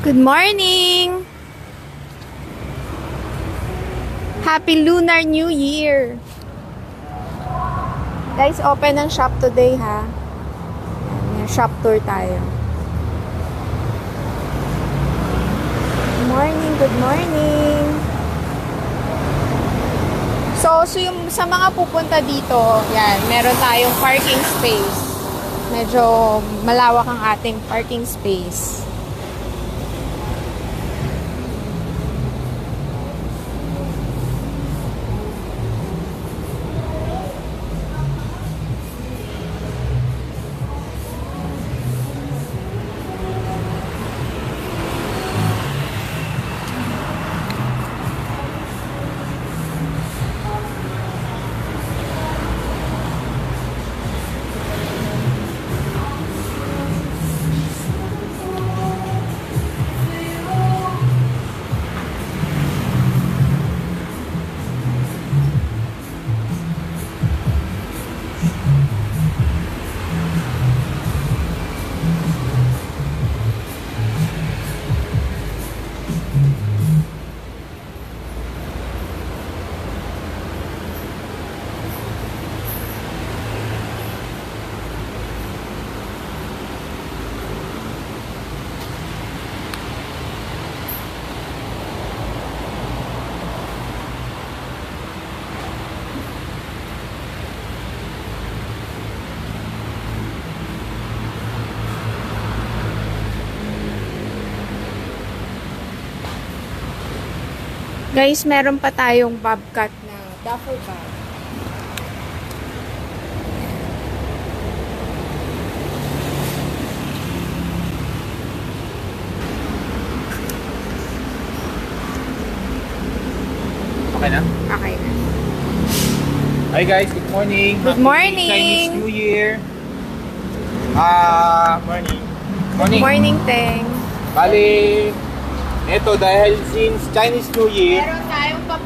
Good morning! Happy Lunar New Year! Guys, open ang shop today ha. Ayan, shop tour tayo. Good morning, good morning! So yung, sa mga pupunta dito, yan, meron tayong parking space. Medyo malawak ang ating parking space. Guys, meron pa tayong bobcat na duffel bag. Okay na? Okay na. Hi guys, good morning. Good morning. Chinese New Year. Morning. Good morning, Teng. Bali, ito dahil since Chinese New Year,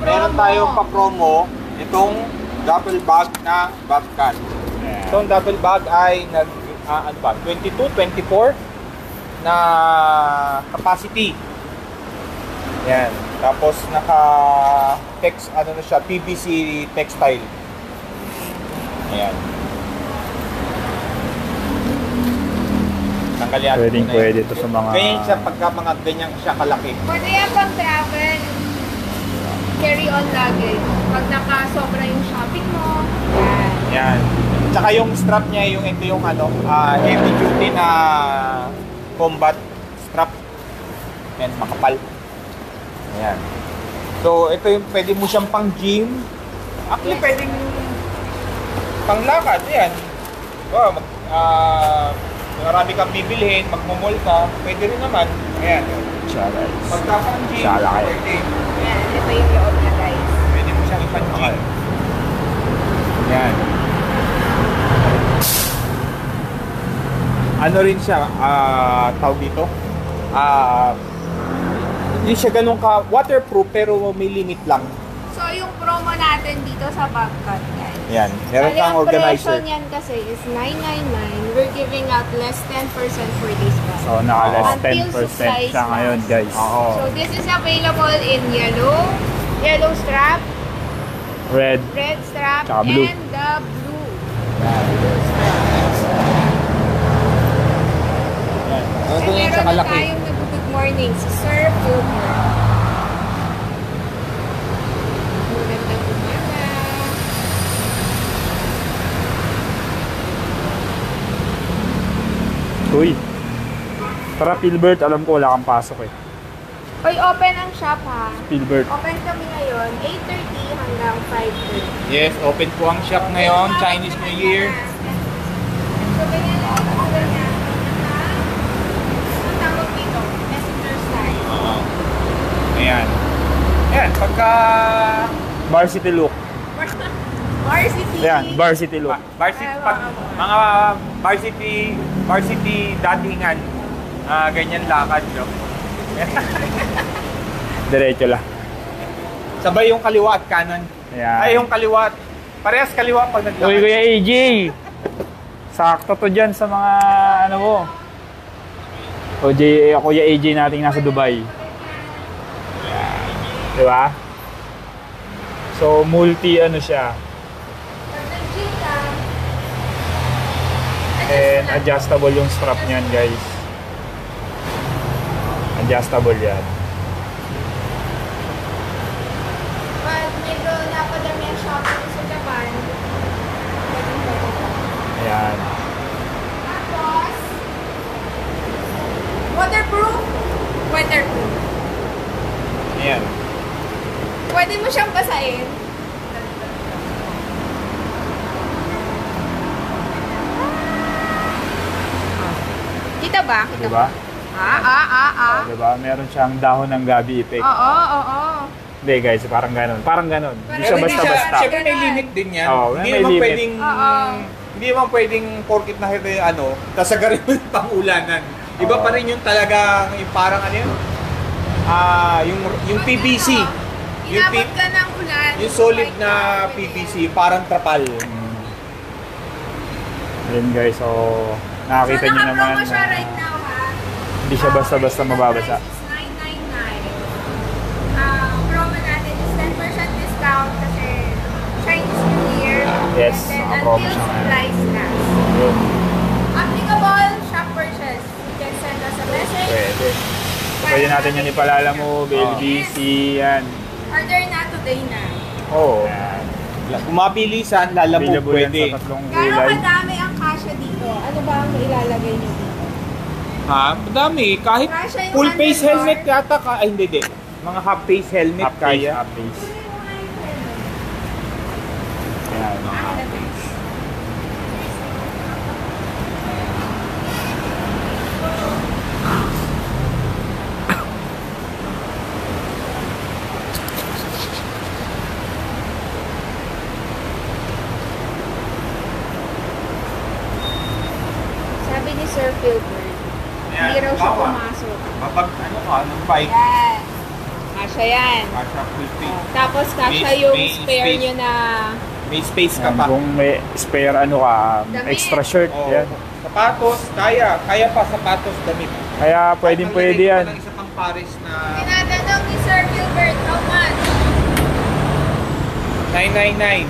meron tayong pa-promo itong duffel bag na bobcat. Itong duffel bag ay nag 22, 24 na capacity. Yan. Tapos naka-text, ano na siya, PVC textile. Ayan. Pwede ito sa mga... Ganyan siya pagka mga ganyan siya kalaki. Pwede yan pang travel. Carry-on luggage. Pag nakasobra yung shopping mo. Yan. Yan. Tsaka yung strap niya, ito yung heavy duty na combat strap. Yan, makapal. Ayan. So, ito yung pwede mo siyang pang gym. Actually, yes. Pwedeng pang lakad. Yan. Wow, marami kang bibilhin, magmumol ka, pwede rin naman. Ayan. Pagka pang gym, pwede. Ayan, ito yung loob na guys. Pwede mo siyang ipang gym. Ayan. Ano rin siya, tawag dito? Hindi siya ganun ka waterproof pero may limit lang. So yung promo natin dito sa bobcat guys. Yan, meron kang organizer. Ang presyo niyan kasi is $999. We're giving out less 10% for this bag. So naka less Until 10% siya ngayon guys. Oo. So this is available in yellow strap, Red. strap, Tsaka blue. and the blue. Yan. And Ganyan siya meron na kalaki. tayong good morning si Sir Filmer. Magandang umaga. Uy. Tara Philbert, alam ko wala kang pasok eh. Oy, open ang shop ha. Philbert. Open kami ngayon, 8:30 hanggang 5:30. Yes, open po ang shop ngayon, Chinese New Year. So, ganyan lang ang ganyan. Ang tawag dito, messenger style. Oo. Ayan. Ayan, pagka Varsity look. Varsity. Ayan, varsity look. varsity, mga varsity datingan, ganyan lakad, no? Diretso lang. Sabay yung kaliwa at kanan. Ayan. Ay, yung kaliwa. Parehas kaliwa pag naglakad. Uy, Kuya AJ! Sakto to dyan sa mga ano mo. Kuya AJ natin nasa Dubai. Di ba? So, multi ano siya. Pag nag-gym ka, And adjustable yung strap niyan, guys. Adjustable yan. pag medyo napadami ang shopping sa Japan, pwede ka. Ayan. Tapos, waterproof. Waterproof. Ayan. Pwede mo siyang basahin. Kita ba? Kita Di ba? Ah. Di ba? Meron siyang dahon ng gabi effect. Oo. Hindi, guys. Parang ganon. Parang ganon. Hindi siya Pero hindi siya, basta-basta. syempre may limit din yan. Oo, Hindi may naman limit. pwedeng, Oo. hindi naman pwedeng porkit na ano, tasagarin mo yung pang-ulanan. Iba Oo. pa rin yung talagang, yung parang ano yun, yung PVC. Yung, Inabot ka ng ulan. yung solid na PVC, parang trapal. Yun, guys. So, nakakita nyo naman nakapromo siya na right now, ha? hindi siya basta-basta mababasa. The price is $999. Promo natin is 10% discount kasi Chinese New Year. Yes, And then naka-promo until siya ngayon. supplies last. Yun. Applicable shop purchase. You can send us a message. Pwede. So, pwede natin yan ipalala mo, BLBC, yan. Order na today na. Oo. Kung mabilisan, lalamog Available yan pwede. sa tatlong Gano'ng gulay. kadami ang kasya dito? Ano ba ang ilalagay niyo dito? Ha? Madami. Kahit Kasya yung full face handlebar. helmet yata ka. Ay, hindi. Mga half face helmet Half face, kaya. half face. Ayan. Sabi ni Sir Philbert, hindi raw siya pumasok. Mapag ano ka, ng bike. Yan. Kasya yan. Kasha full face. Tapos kasya May- yung may spare space. nyo na May space ka Yan, pa. kung may spare ano ka, Damit. extra shirt, Oo. yan. Sapatos, kaya. Kaya pa sapatos, damit. Kaya pwedeng pwede yan. Ng isa pang pares na tinatanong ni Sir Philbert, how much? 999.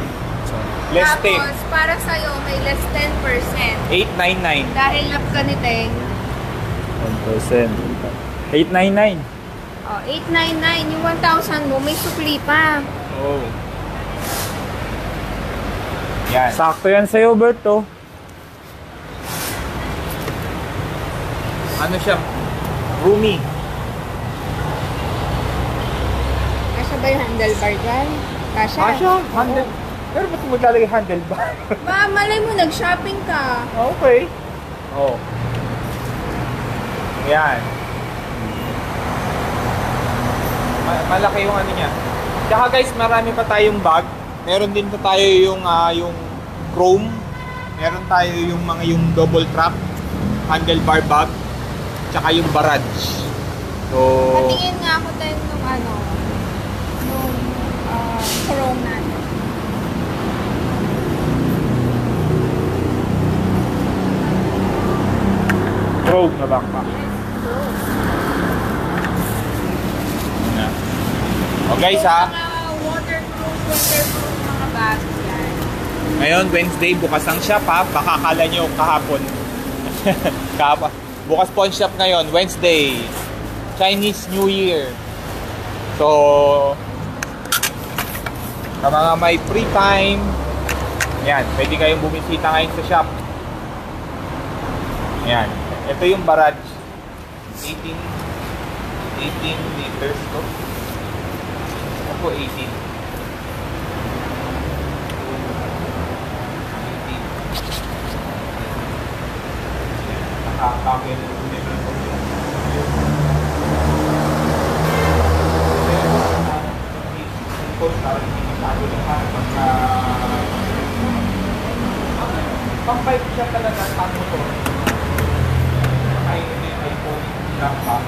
Less Tapos, para sa'yo, may less 10%. 899. Dahil lap ka ni Teng, 1%. 899. oh, 899. Yung 1,000 mo, may supli pa. Oh. Yan. Sakto yan sa'yo, Bert, oh. Ano siya? Roomy. Kasya ba yung handlebar dyan? Kasya? Kasha, Oo. handle. Pero ba't mo maglalagay handlebar? Ba, malay mo, nag-shopping ka. Okay. Oh. Yan. Malaki yung ano niya. Tsaka guys, marami pa tayong bag. Meron din pa tayo yung chrome. Meron tayo yung double trap handlebar bag. Tsaka yung barrage. So, Patingin nga ako tayo nung chrome natin. Rogue na backpack. oh guys ha. Mga waterproof mga bag yan. Ngayon, Wednesday, bukas ang shop ha. Baka akala nyo kahapon. Bukas po ang shop ngayon, Wednesday. Chinese New Year. So, sa mga may free time, yan, pwede kayong bumisita ngayon sa shop. Yan. Ito yung barrage. 18 liters to. Ako 18. Nakakapin pang-bike siya talaga sa motor. Ay, iPhone laptop.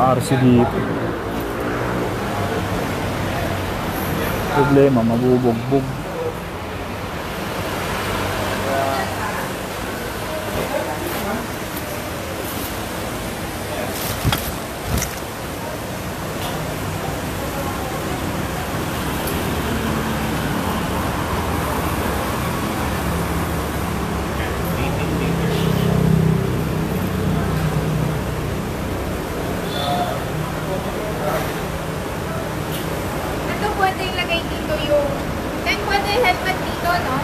RC dito. Problema, mabubugbog. Ito pwede ilagay dito yung... Then pwede helmet dito, no?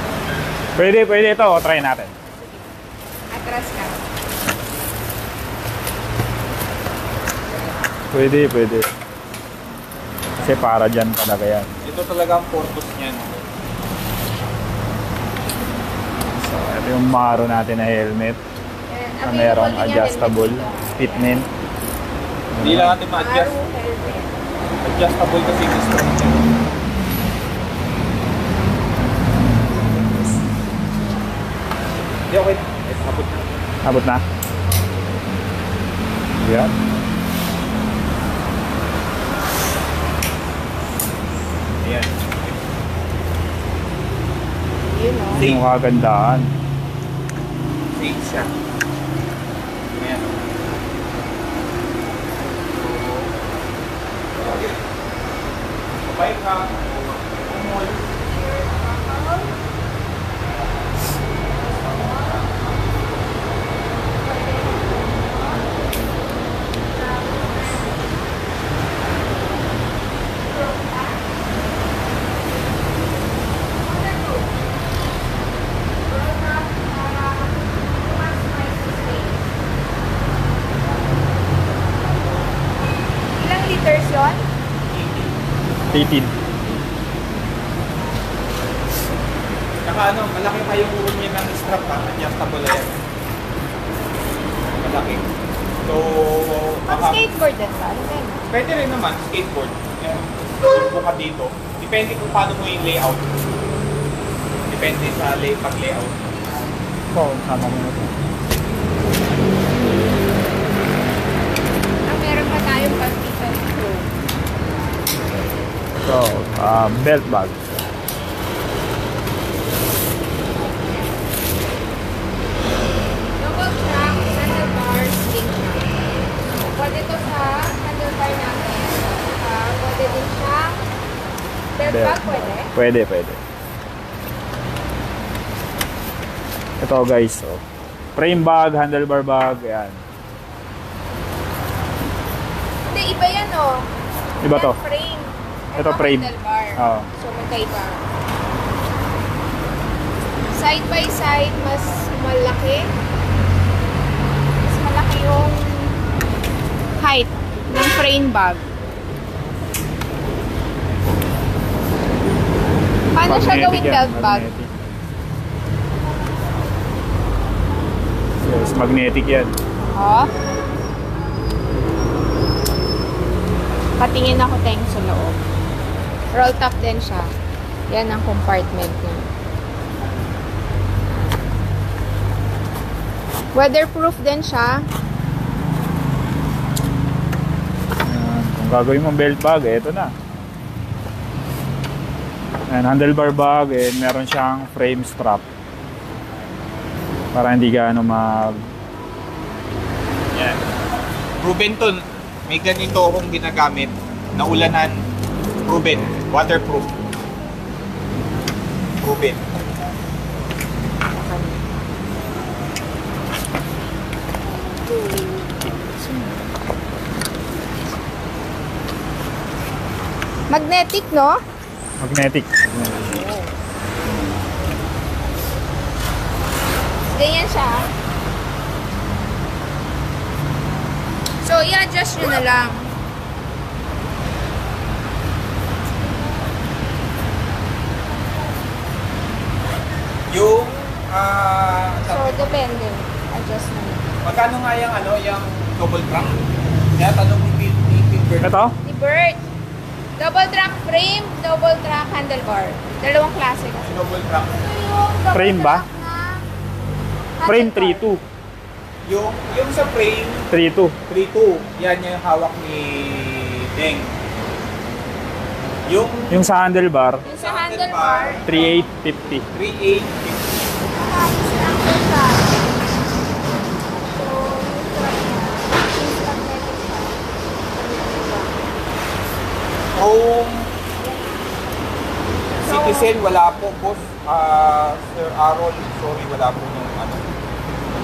Pwede ito. O, try natin. Atras ka. Pwede. Kasi para dyan talaga yan. Ito talaga ang purpose niyan. So, ito yung Maro natin na helmet. And Na merong available din yung adjustable helmet dito. fitment. Hindi lang natin ma-adjust. Maro helmet. Adjustable kasi yung strap niya. Hindi, okay na. Ito, abot na. Abot na. Yan. Ayan. Yun, no? Yung kagandaan. Safe siya. Ayan. Kapay ka. Umol. Ilang liters yun? 18. Saka ano, malaki pa yung ulo niya ng strap ha. Adjustable na yan. Malaki. So, Pag skateboard din ba? Ano ba yun? pwede rin naman, skateboard. Yan. Buka dito. Depende kung paano mo yung layout. Depende sa pag-layout. Ito, sama mo na ito. Ah, meron pa tayong pag-dito. So, belt bag. Double track, handlebar, sling track. Pwede to sa handlebar natin. Pwede din siya. Belt bag, pwede? Pwede. Ito guys, oh. Frame bag, handlebar bag, yan. Hindi, iba yan oh. Iba to? Yan frame. Ito frame. Handlebar. Oo. So, magkaiba. Side by side, mas malaki. Mas malaki yung height ng frame bag. Paano siya Magnetic gawing yan, belt bag? magnetic. Yes, magnetic yan. Oh. Patingin ako tayong sa loob. Roll top din siya. Yan ang compartment niya. Weatherproof din siya. Yan. Kung gagawin mong belt bag, ito na. And handlebar bag, and meron siyang frame strap. Para hindi gaano mag... Yan. Proven to. May ganito akong ginagamit na ulanan. Proven. Waterproof. Proven. Magnetic, no? Magnetic. Ganyan siya. So, i-adjust nyo na lang. Yung, So, depende. Adjust na lang. magkano nga yung ano, yung double track? Kaya tanong ni Pilbert. Ito? Ni Bert. Double track frame, double track handlebar. Dalawang klase kasi. Double track. Ito yung double Frame ba? track na Frame handlebar. 3.2. Yung sa frame, 3.2. 3.2. Yan yung hawak ni Deng. Yung sa handlebar, Yung sa handlebar, 3.850. 3.8. tapos ang sa so, yung strap niya, yung magnetic siya. Chrome Citizen, wala po, boss. Sir Aaron, sorry, wala po yung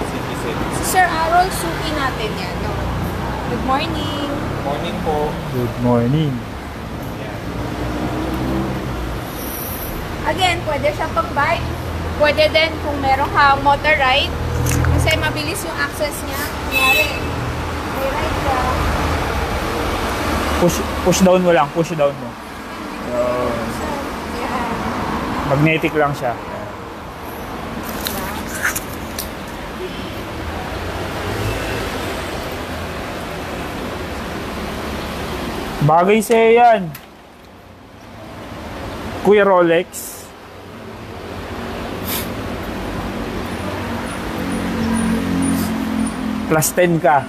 Citizen. Si Sir Arol, suki natin yan. No? Good morning. Morning po. Good morning. Yan. Again, pwede siya pang bike. Pwede din kung meron kang motor ride. Kasi mabilis yung access niya. Kunyari, may ride ka. Push down mo lang, push down mo. So, yan. Magnetic lang siya. Bagay sa'yo yan. Kuya Rolex. Plus 10 ka.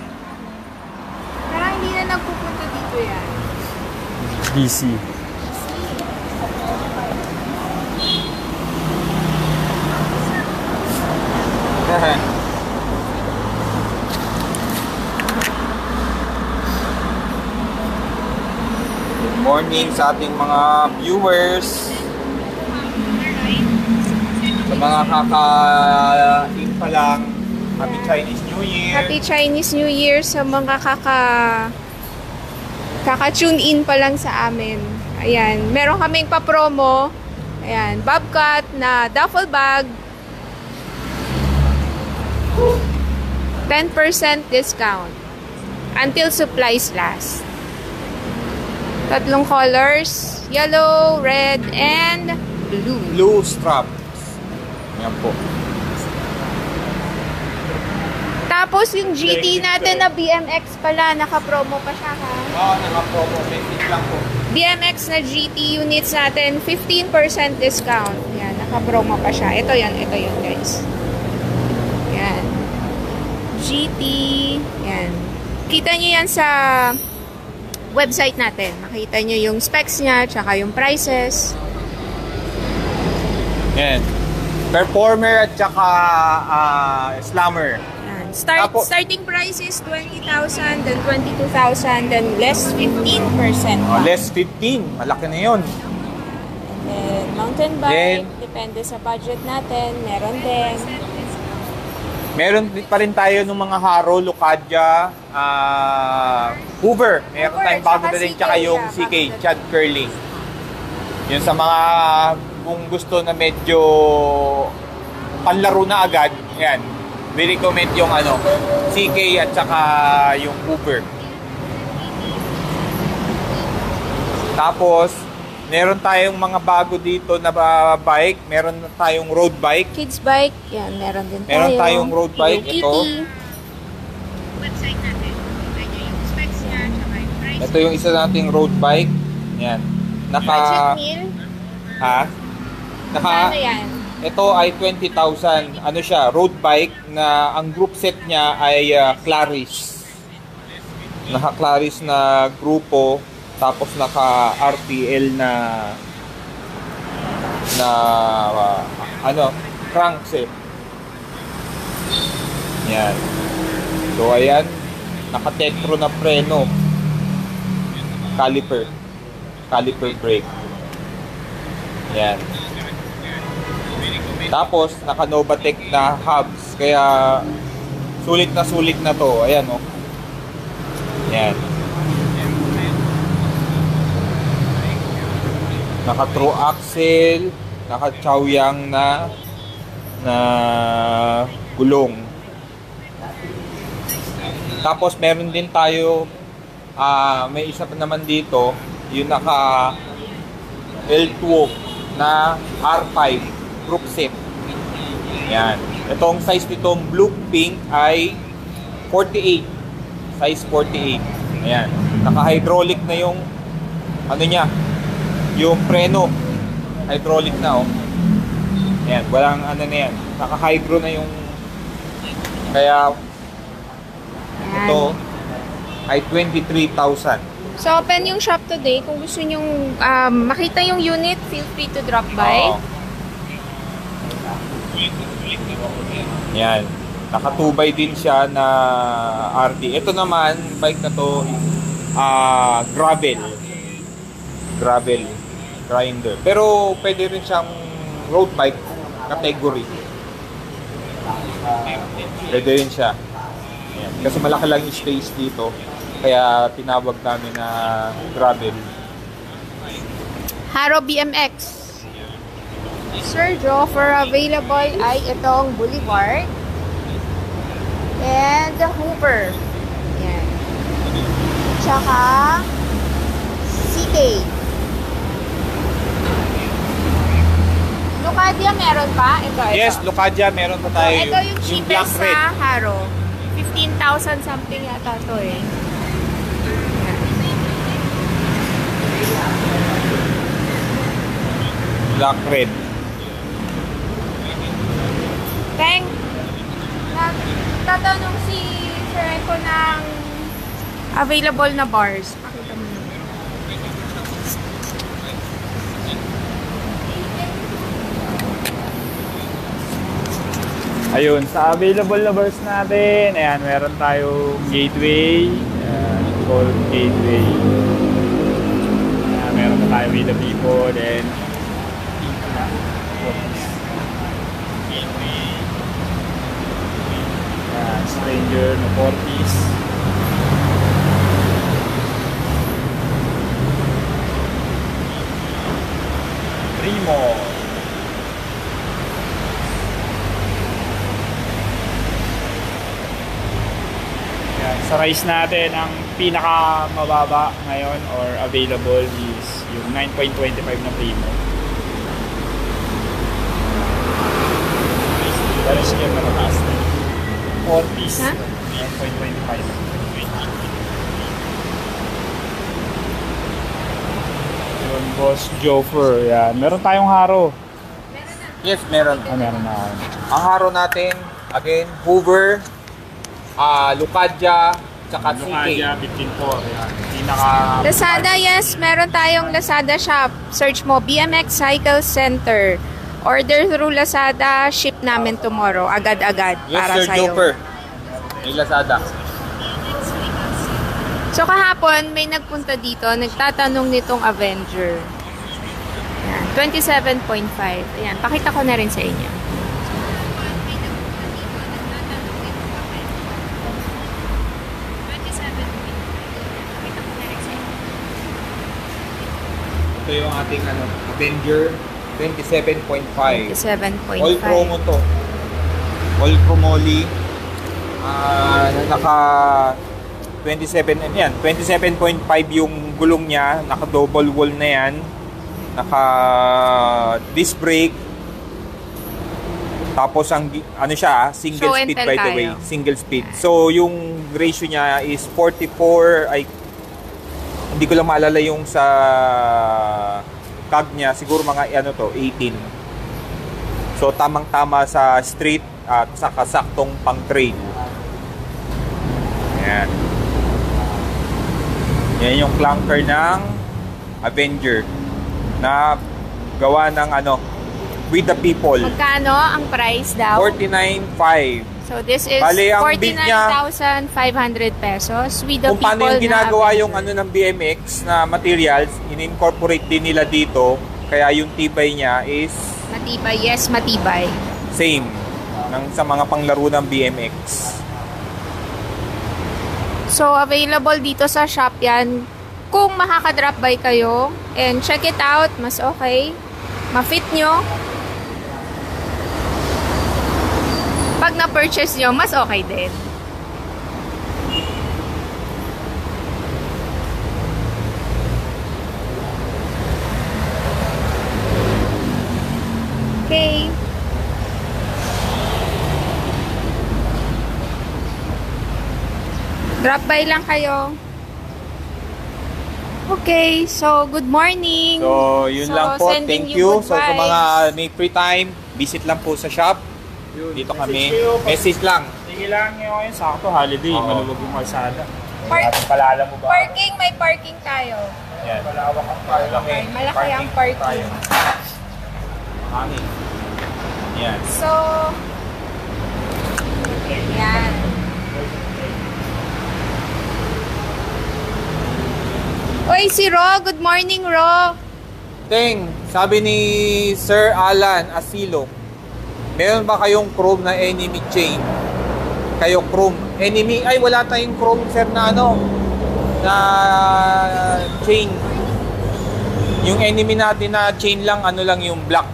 Parang hindi na nagpupunta dito yan. DC. Good morning sa ating mga viewers. Sa mga kaka-in pa lang, Happy Chinese New Year. Happy Chinese New Year sa mga kaka-tune in pa lang sa amin. Ayan, meron kaming pa-promo. Ayan, Bobcat na duffel bag. 10% discount until supplies last. Tatlong colors, yellow, red, and blue. Blue straps. Yan po. Tapos yung GT natin na BMX pala, naka-promo pa siya ha. Oo, naka-promo. Message lang po. BMX na GT units natin, 15% discount. Yan, naka-promo pa siya. Ito yun guys. Yan. GT. Yan. Kita nyo yan sa website natin. Makita nyo yung specs niya, tsaka yung prices. Yan. Performer at saka slammer. Yan. Starting price is 20,000, then 22,000, then less 15%. Less 15. Malaki na yun. And then mountain bike, depende sa budget natin. Meron din. Meron pa rin tayo ng mga Haro, Lucadia, Hoover. Meron Hoover, tayong bago tsaka na rin, CK, tsaka yung bago CK, na. Chad Curling. Yun sa mga kung gusto na medyo panlaro na agad, yan. We recommend yung CK at saka yung Hoover. Tapos, meron tayong mga bago dito na bike. Meron tayong road bike. Kids bike, yan, meron din tayo. Meron tayong road bike, Hello ito. Kitty. Website natin. Kanya yung specs niya, tsaka yung price. Ito yung isa nating road bike. Yan. Budget meal. Ha? Ano yan? Ito ay 20,000. Ano siya? Road bike na ang group set niya ay Claris. Naka-Claris na grupo. Tapos naka-RTL na crankset. Yan. So ayan, naka-tetro na preno. Caliper brake. Yan. Tapos naka-Novatec na hubs. Kaya sulit na to. Ayan oh. Yan. Naka-true axle, naka-chowyang na gulong. Tapos meron din tayo may isa pa naman dito, yung naka L2 na R5 group set. Yan. Itong size nitong blue pink ay 48. Size 48. Ayan. Naka-hydraulic na yung niya, yung preno. Hydraulic na oh. Ayan, walang na yan. Naka-hydro na yung kaya Yan. Ito ay 23,000. So, open yung shop today. Kung gusto nyong makita yung unit, feel free to drop by. Oo. Yan. Nakatubay din siya na RD. Ito naman, bike na to, gravel grinder. Pero pwede rin siyang road bike category. Pwede rin siya. Yan. Kasi malaki lang yung space dito. Kaya tinawag namin na gravel. Haro BMX. Sergio, for available ay itong Boulevard and the Hooper. Yan. Tsaka CK. Lucadia meron pa? Ito. Yes, Lucadia, meron pa tayo. Ito yung cheapest black red. sa Haro. 15,000 something yata to eh. Black red. Teng, nagtatanong si Sir Eko ng available na bars. Pakita mo naman. Ayun, sa available na bars natin, ayan, meron tayong Gateway. Ayan, called Gateway. Ayan, meron na tayo with the people, then Stranger na 40s. Primo. Yan. Sa rice natin, ang pinaka mababa ngayon or available is yung 9.25 na Primo. Pero siya matataas na. 40s. Ha? 9.25. Yun, Boss Jofer. Yan. Meron tayong haro. Yes, meron. Meron na ako. Ang haro natin, again, Hoover, Lucadia, tsaka Lucadia, CK. 15.4. Yan. Pinaka... Lazada, yes. Meron tayong Lazada shop. Search mo, BMX Cycle Center. Order through Lazada, ship namin tomorrow. Agad-agad Yes, para Sir sa'yo. Joper. May Lazada. So kahapon, may nagpunta dito, nagtatanong nitong Avenger. Ayan, 27.5. Ayan, pakita ko na rin sa inyo. Ito yung ating Avenger 27.5. 27.5. All promo to. All promoli. Naka 27 yan. 27.5 yung gulong niya. Naka double wall na yan. Naka disc brake. Tapos ang single Show and speed tell by the tayo. way. Single speed. So yung ratio niya is 44. Hindi ko lang maalala yung sa cog niya, siguro mga 18. So tamang-tama sa street at sa kasaktong pang-trail. Ayan. Yan yung clunker ng Avenger na gawa ng with the people. Magkano ang price daw? 49.5. So this is Bali, ang bid niya, 49,500 pesos with the kung paano people yung ginagawa na yung ng BMX na materials, in-incorporate din nila dito. Kaya yung tibay niya is matibay. Yes, matibay. same sa mga panglaro ng BMX. So available dito sa shop yan. Kung makaka-drop by kayo and check it out, mas okay. Ma-fit nyo. Pag na-purchase nyo, mas okay din. Okay. Drop by lang kayo. Okay, so good morning. So, yun lang po. sending Thank you. good So, sa vibes. mga may free time, visit lang po sa shop. Yun. Dito Message kami. kayo. Message lang. Sige lang nyo ngayon, sakto holiday, Oo. maluwag yung kalsada. Ating palala mo ba? Parking, may parking tayo. Yan. Malawak ang parking. Malaki. Malaki ang parking. Hangin. Yan. So, yan. Oy, si Ro. Good morning, Ro. Teng, sabi ni Sir Alan Asilo, meron ba kayong chrome na enemy chain? Kayo chrome. Enemy, ay wala tayong chrome sir na ano, na chain. Yung enemy natin na chain lang, ano lang yung black.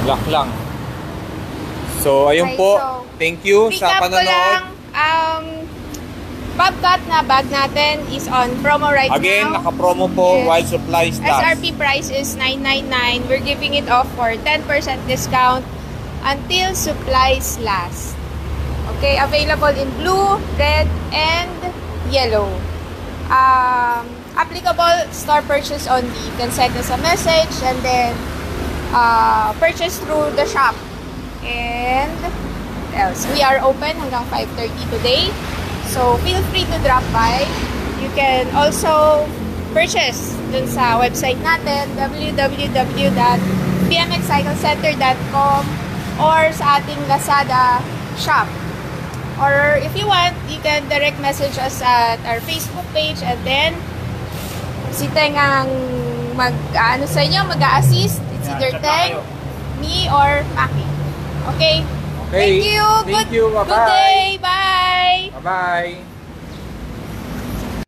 Black lang. So, ayun Okay, po. so, Thank you sa Recap ko panonood. lang, Bobcat na bag natin is on promo right Again, now. naka-promo po Yes. while supplies last. SRP price is $999. We're giving it off for 10% discount until supplies last. Okay, available in blue, red, and yellow. Applicable store purchase only. You can send us a message and then purchase through the shop. And what else? We are open hanggang 5:30 today. So, feel free to drop by. You can also purchase dun sa website natin, www.bmxcyclecenter.com or sa ating Lazada shop. Or if you want, you can direct message us at our Facebook page and then si Teng ang mag-ano sa inyo, mag-a-assist. It's either Chat lang Teng, kayo. me, or Maki. Okay? Okay. Thank you. Thank Good, you. good Bye-bye. day. Bye. Bye-bye.